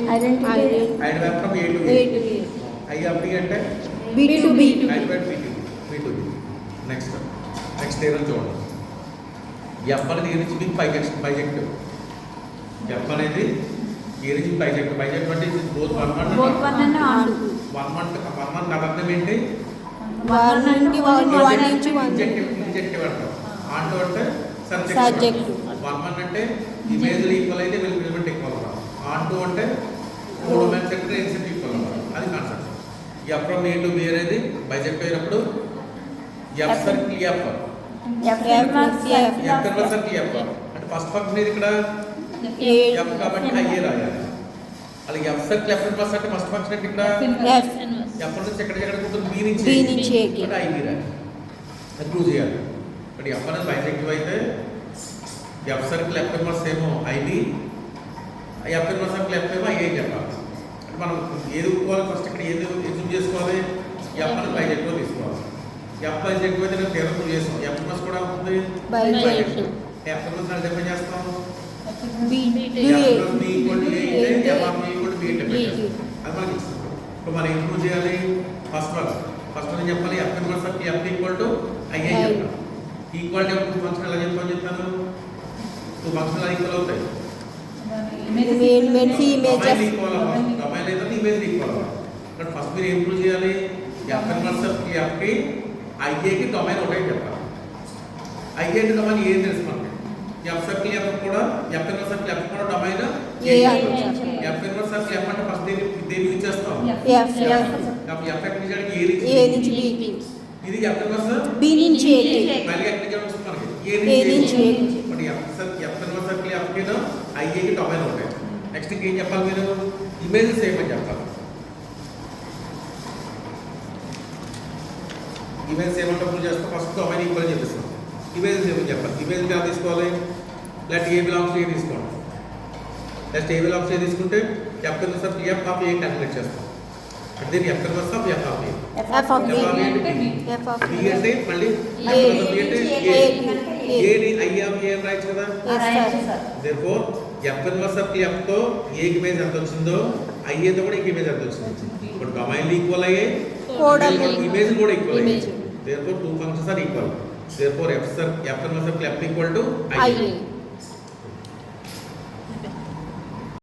Identity. Identify from A to A. A to A. I up అంటే B to B. Identify B to B. Next ఏదని చూడండి. F అనేది ఏ నుంచి big bijective. F అనేది ఏ నుంచి bijective. Bijective అంటే both 1 1 and 2. 1 1 అర్థం ఏంటి? 1 నుంచి 1. ఇంజెక్టివ్ అంటాం. ఆంటో అంటే సబ్జెక్టివ్. 1 1 అంటే ఇమేజ్ ఈక్వల్ అయితే ఎలిమెంట్ ఈక్వల్ అవ్వాలి. ఆంటో అంటే డొమైన్ సెక్టర్ ఇన్సెట్ ఈక్వల్ అవ్వాలి. అది concept. F from A to B అనేది బైజెక్టివ్ అయినప్పుడు F circle F circle F అంటే ఫస్ట్ ఫంక్షన్ ఇది ఇక్కడ F కాబట్టి ఐఏ రాయాలి. అలాగే F సర్కిల్ F ఇన్వర్స్ అంటే ఫస్ట్ ఫంక్షన్ అంటే ఇక్కడ F నుంచి ఎక్కడ ఉంటుంది B నుంచి A అంటే ఐబి రాయాలి. అది ప్రూవ్ చేయాలి. బట్ F అనేది బైజెక్టివ్ అయితే F సర్కిల్ F ఇన్వర్స్ ఏమో IB, F inverse circle F ఏమో ఐఏ చెప్పాలి. అంటే మనం ఏది ఒప్పుకోవాలి ఫస్ట్ ఇక్కడ ఏది ఎజ్యూమ్ చేసుకోవాలి? F అనేది బైజెక్టివ్ తీసుకోవాలి. F బైజెక్టివ్ అయితే నేను తీరం ప్రూవ్ చేస్తాం. F ఇన్వర్స్ కూడా ఉంటుంది బైజెక్టివ్. F ఇన్వర్స్ అంటే డిఫైన్ చేస్తాం B F B equal to A అయితే F of B equal to B define చేస్తాం. అది మనకి ఇస్తుంది. ఇప్పుడు మనం ఏం ప్రూవ్ చేయాలి? ఫస్ట్ వన్ చెప్పాలి F inverse of F equal to IA చెప్పాలి. ఈక్వాలిటీ ఆఫ్ 2 ఫంక్షన్ ఎలా చెప్తాను? 2 ఫంక్షన్ ఈక్వల్ అవుతాయి. ఇమేజ్ ఈక్వల్ అవ్వాలి. డొమైన్ అయితే ఇమేజ్ ఈక్వల్ అవ్వాలి. బట్ ఫస్ట్ మీరు ఏం ప్రూవ్ చేయాలి? F ఇన్వర్స్ ఆఫ్ F కి ఐఏకి డొమైన్ ఒకటే చెప్పాలి. ఐఏకి డొమైన్ ఏ తెలుసు మనకి. F సర్కిల్ F కూడా F ఇన్వర్స్ ఆఫ్ F కూడా domain A. F inverse of F అంటే ఫస్ట్ దేని యూజ్ చేస్తాం? F ఎక్కడి నుంచి A నుంచి B కి. ఇది F ఇన్వర్స్ B నుంచి A కి. మళ్ళీ ఎక్కడి నుంచి వస్తుంది మనకి? A నుంచి A కి. But F inverse circle F కి ఐఏకి డొమైన్ ఒకటే. నెక్స్ట్ ఏం చెప్పాలి మీరు? ఇమేజెస్ ఏమని చెప్పాలి. ఇమేజ్ ఏమంటే ప్రూవ్ చేస్తాం. ఫస్ట్ డొమైన్ ఈక్వల్ చెప్పేస్తాం. ఇమేజెస్ ఏమని చెప్పాలి. ఇమేజ్ ఎలా తీసుకోవాలి? Let a belongs to A తీసుకోండి. Next a belongs to A తీసుకుంటే F inverse of F of a calculate చేస్తాం. అంటే దీన్ని F inverse of F of a. F of B అంటే మళ్ళీ A అంటే ఏ ని ఐ ఆఫ్ ఏ అని రాయొచ్చు కదా. Therefore F inverse of F తో ఏ కి ఇమేజ్ ఎంత వచ్చిందో ఐఏ తో కూడా ఇమేజ్ ఎంత వచ్చింది. ఇప్పుడు డొమైన్ ఈక్వల్ అయ్యే ఇమేజ్ కూడా ఈక్వల్ అయ్యే. Therefore, 2 functions are equal. Therefore, F inverse of F equal to I.